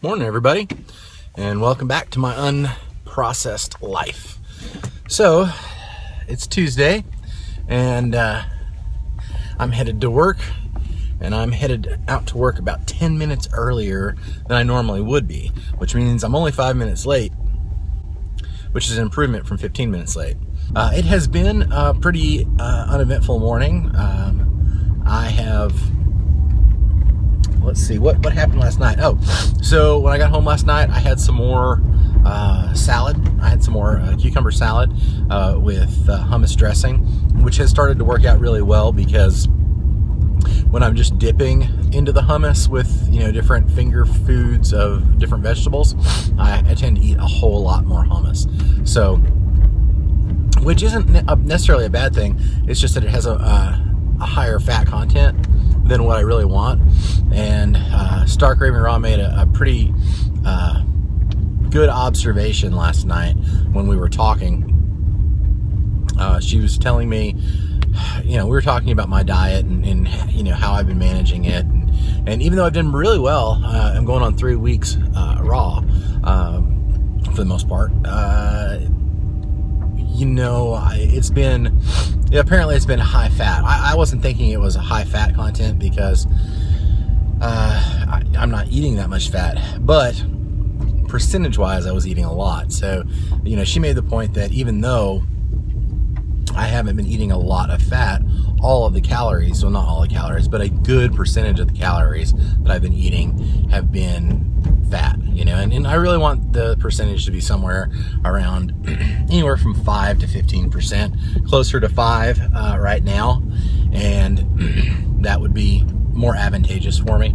Morning, everybody, and welcome back to my unprocessed life. So, it's Tuesday, and I'm headed to work, and I'm headed out to work about 10 minutes earlier than I normally would be, which means I'm only 5 minutes late, which is an improvement from 15 minutes late. It has been a pretty uneventful morning. I have... Let's see, what happened last night? Oh, so when I got home last night, I had some more salad. I had some more cucumber salad with hummus dressing, which has started to work out really well because when I'm just dipping into the hummus with, different finger foods of different vegetables, I tend to eat a whole lot more hummus. So, which isn't necessarily a bad thing. It's just that it has a higher fat content than what I really want. And Stark Raven Raw made a pretty good observation last night when we were talking. She was telling me, we were talking about my diet and how I've been managing it. And even though I've done really well, I'm going on 3 weeks raw for the most part. Apparently it's been high fat. I wasn't thinking it was a high fat content because I'm not eating that much fat, but percentage wise I was eating a lot. So, she made the point that even though I haven't been eating a lot of fat, all of the calories, well, not all the calories, but a good percentage of the calories that I've been eating have been fat, and I really want the percentage to be somewhere around anywhere from 5 to 15%, closer to 5 right now, and that would be more advantageous for me.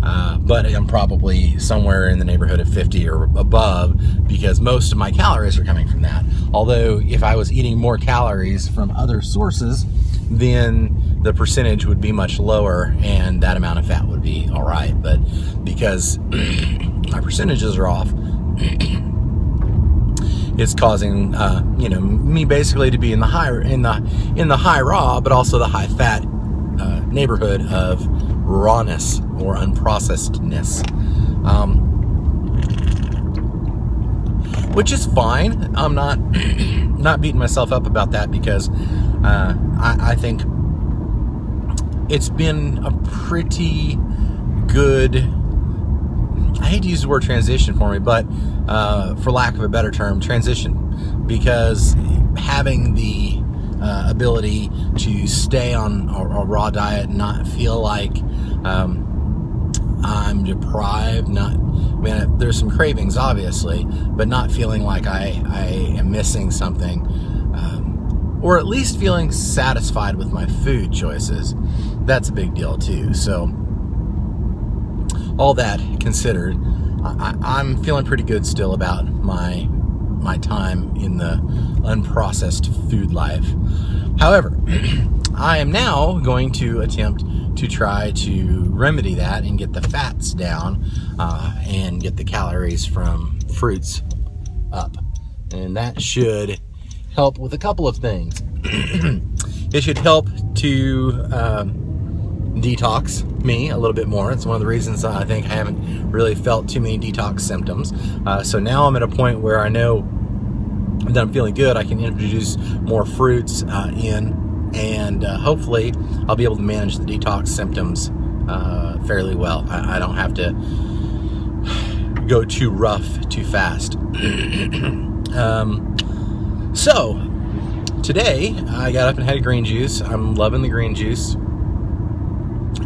But I'm probably somewhere in the neighborhood of 50 or above because most of my calories are coming from that. Although if I was eating more calories from other sources, then the percentage would be much lower and that amount of fat would be all right. But because my percentages are off, it's causing me basically to be in the high raw, but also the high fat neighborhood of rawness or unprocessedness, which is fine. I'm not beating myself up about that because I think it's been a pretty good, I hate to use the word transition for me, but for lack of a better term, transition, because having the ability to stay on a raw diet and not feel like I'm deprived, there's some cravings obviously, but not feeling like I am missing something, or at least feeling satisfied with my food choices. That's a big deal too. So all that considered, I'm feeling pretty good still about my time in the unprocessed food life. However, I am now going to attempt to try to remedy that and get the fats down and get the calories from fruits up. And that should help with a couple of things. It should help to detox me a little bit more. It's one of the reasons I think I haven't really felt too many detox symptoms. So now I'm at a point where I know that I'm feeling good. I can introduce more fruits in, and hopefully I'll be able to manage the detox symptoms fairly well. I don't have to go too rough too fast. So today I got up and had a green juice. I'm loving the green juice.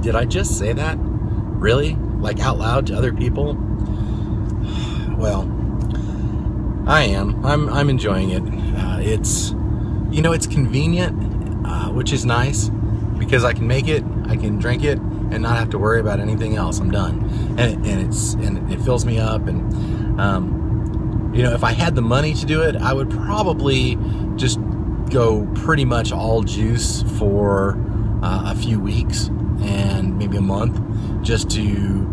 Did I just say that? Really? Like out loud to other people? Well, I am. I'm enjoying it. It's convenient, which is nice because I can make it, I can drink it, and not have to worry about anything else. I'm done, and it fills me up. And if I had the money to do it, I would probably just go pretty much all juice for a few weeks and maybe a month, just to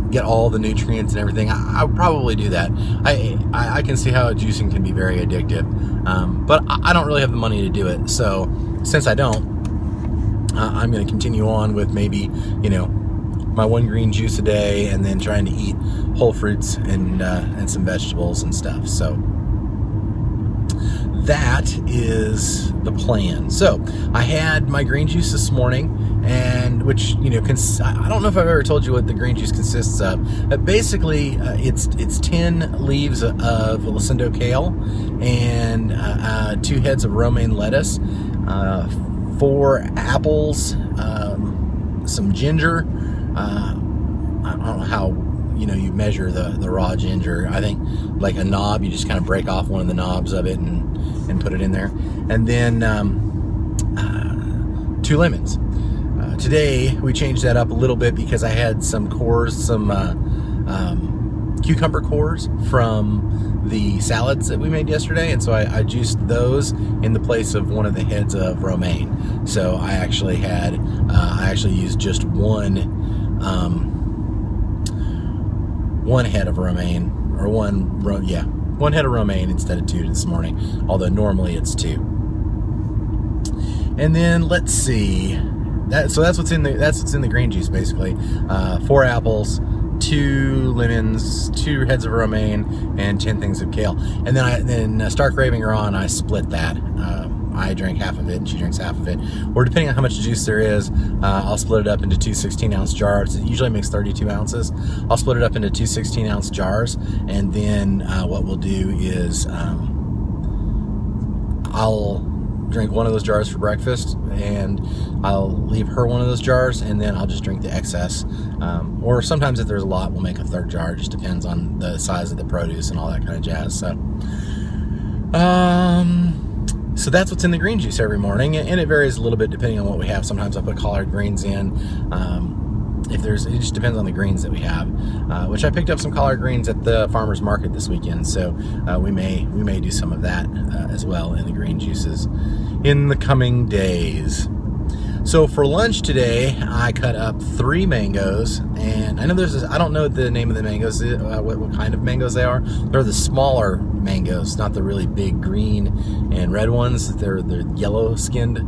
get all the nutrients and everything. I would probably do that. I can see how juicing can be very addictive, but I don't really have the money to do it. So since I don't, I'm going to continue on with maybe my one green juice a day, and then trying to eat whole fruits and some vegetables and stuff. So that is the plan. So I had my green juice this morning, and which, you know, I don't know if I've ever told you what the green juice consists of, but basically it's 10 leaves of Lucindo kale and 2 heads of romaine lettuce, 4 apples, some ginger. I don't know how, you know, you measure the raw ginger. I think like a knob, you just kind of break off one of the knobs of it and put it in there. And then 2 lemons. Today we changed that up a little bit because I had some cores, some cucumber cores from the salads that we made yesterday, and so I juiced those in the place of one of the heads of romaine. So I actually had I actually used just one head of romaine, or one head of romaine instead of 2 this morning, although normally it's 2. And then let's see, so that's what's in the green juice basically. 4 apples, 2 lemons, 2 heads of romaine, and 10 things of kale. And then Stark Raving Her On, I split that. I drank half of it and she drinks half of it, or depending on how much juice there is, I'll split it up into 2 16-ounce jars. It usually makes 32 ounces. I'll split it up into 2 16-ounce jars, and then what we'll do is I'll drink one of those jars for breakfast, and I'll leave her one of those jars, and then I'll just drink the excess. Or sometimes if there's a lot, we'll make a 3rd jar. It just depends on the size of the produce and all that kind of jazz. So that's what's in the green juice every morning, and it varies a little bit depending on what we have. Sometimes I put collard greens in. It just depends on the greens that we have, which I picked up some collard greens at the farmer's market this weekend, so we may do some of that as well in the green juices in the coming days. So for lunch today, I cut up 3 mangoes, and I know I don't know the name of the mangoes, what kind of mangoes they are. They're the smaller mangoes, not the really big green and red ones. They're yellow skinned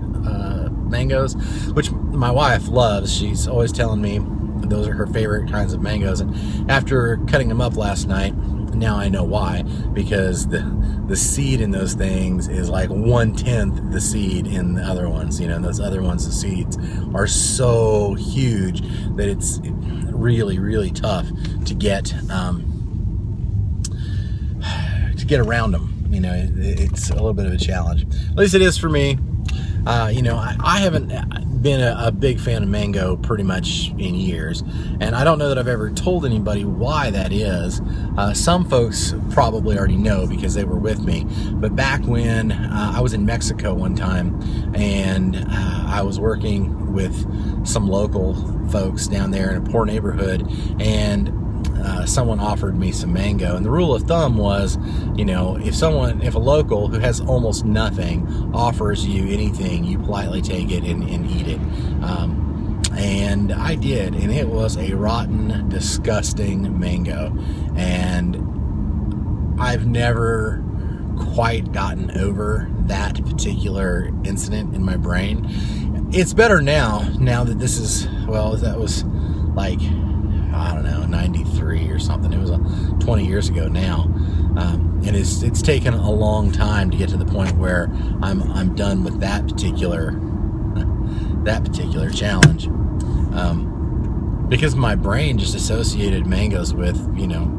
mangoes, which my wife loves. She's always telling me those are her favorite kinds of mangoes, and after cutting them up last night, now I know why, because the seed in those things is like 1/10 the seed in the other ones, you know, and those other ones, the seeds are so huge that it's really, really tough to get around them. You know, it's a little bit of a challenge. At least it is for me. You know, I haven't been a big fan of mango pretty much in years, and I don't know that I've ever told anybody why that is. Some folks probably already know because they were with me, but back when I was in Mexico one time, and I was working with some local folks down there in a poor neighborhood, and someone offered me some mango, and the rule of thumb was, you know, if a local who has almost nothing offers you anything, you politely take it and eat it. And I did, and it was a rotten, disgusting mango, and I've never quite gotten over that particular incident in my brain. It's better now that this is, well, that was like, I don't know, 93 or something. It was 20 years ago now, and it's taken a long time to get to the point where I'm done with that particular challenge, because my brain just associated mangoes with, you know,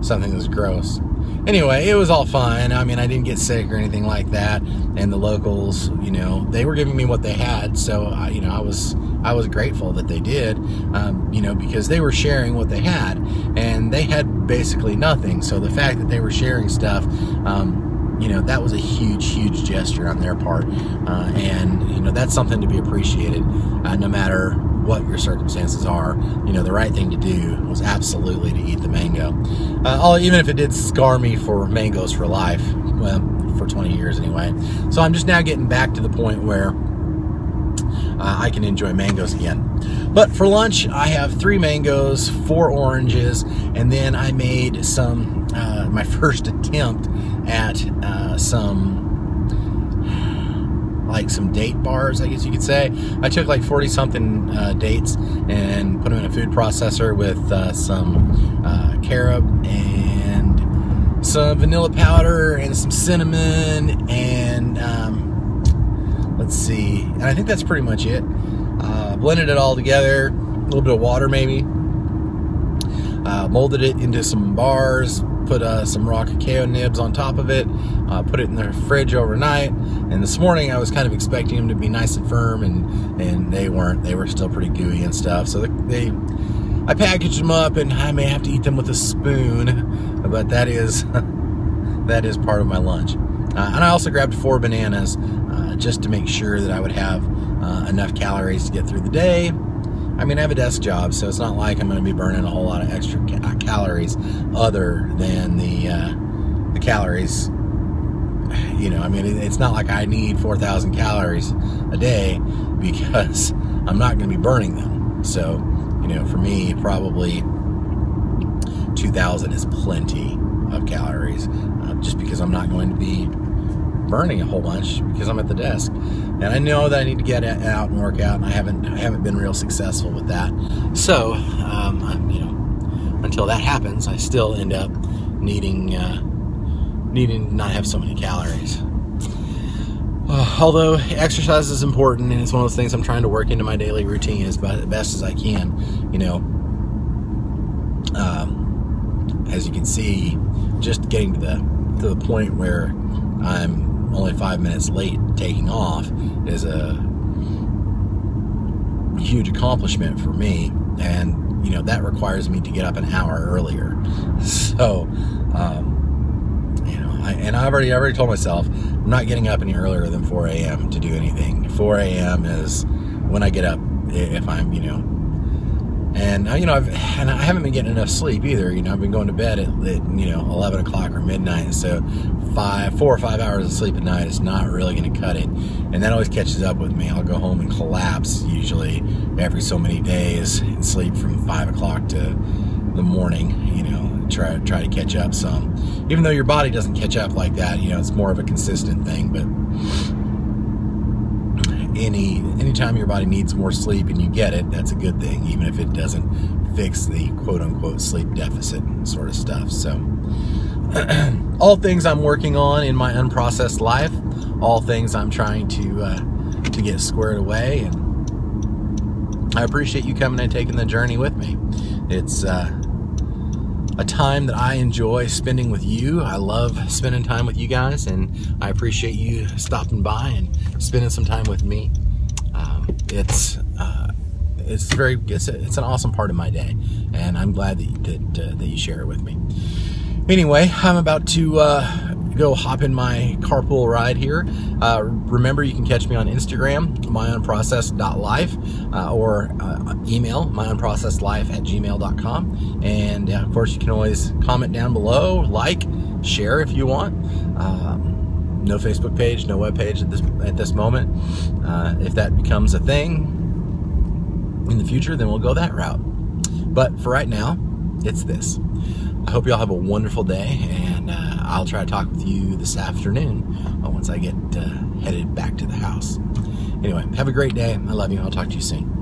something that was gross. Anyway, it was all fine. I mean, I didn't get sick or anything like that, and the locals, you know, they were giving me what they had, so you know, I was grateful that they did, you know, because they were sharing what they had, and they had basically nothing. So the fact that they were sharing stuff, you know, that was a huge gesture on their part, and you know, that's something to be appreciated, no matter what your circumstances are. You know, the right thing to do was absolutely to eat the mango, even if it did scar me for mangoes for life, well, for 20 years anyway. So I'm just now getting back to the point where I can enjoy mangoes again. But for lunch, I have 3 mangoes, 4 oranges, and then I made some, my first attempt at some like some date bars, I guess you could say. I took like 40 something dates and put them in a food processor with some carob and some vanilla powder and some cinnamon and let's see, and I think that's pretty much it. Blended it all together, a little bit of water maybe, molded it into some bars, put some raw cacao nibs on top of it, put it in the fridge overnight, and this morning I was kind of expecting them to be nice and firm, and they weren't. They were still pretty gooey and stuff. So I packaged them up, and I may have to eat them with a spoon, but that is part of my lunch. And I also grabbed 4 bananas just to make sure that I would have enough calories to get through the day. I mean, I have a desk job, so it's not like I'm going to be burning a whole lot of extra calories other than the calories. You know, I mean, it's not like I need 4,000 calories a day because I'm not going to be burning them. So, you know, for me, probably 2,000 is plenty of calories just because I'm not going to be burning a whole bunch because I'm at the desk, and I know that I need to get out and work out, and I haven't been real successful with that. So, you know, until that happens, I still end up needing to not have so many calories. Although exercise is important, and it's one of those things I'm trying to work into my daily routine as best as I can. You know, as you can see, just getting to the point where I'm only 5 minutes late taking off is a huge accomplishment for me, and you know that requires me to get up an hour earlier. So you know, I've already told myself I'm not getting up any earlier than 4 a.m. to do anything. 4 a.m. is when I get up if I'm, you know. And you know, I haven't been getting enough sleep either. You know, I've been going to bed at you know 11 o'clock or midnight, so 4 or 5 hours of sleep at night is not really going to cut it. And that always catches up with me. I'll go home and collapse usually every so many days and sleep from 5 o'clock to the morning. You know, try to catch up some. Even though your body doesn't catch up like that, you know, it's more of a consistent thing. But anytime your body needs more sleep and you get it, that's a good thing, even if it doesn't fix the quote-unquote sleep deficit sort of stuff. So all things I'm working on in my unprocessed life, all things I'm trying to get squared away, and I appreciate you coming and taking the journey with me. It's a time that I enjoy spending with you. I love spending time with you guys, and I appreciate you stopping by and spending some time with me. It's an awesome part of my day, and I'm glad that you share it with me. Anyway, I'm about to go hop in my carpool ride here. Remember, you can catch me on Instagram, myunprocessed.life, or email myunprocessedlife@gmail.com. And of course, you can always comment down below, like, share if you want. No Facebook page, no web page at this moment. If that becomes a thing in the future, then we'll go that route. But for right now, it's this. I hope you all have a wonderful day, and I'll try to talk with you this afternoon once I get headed back to the house. Anyway, have a great day. I love you. I'll talk to you soon.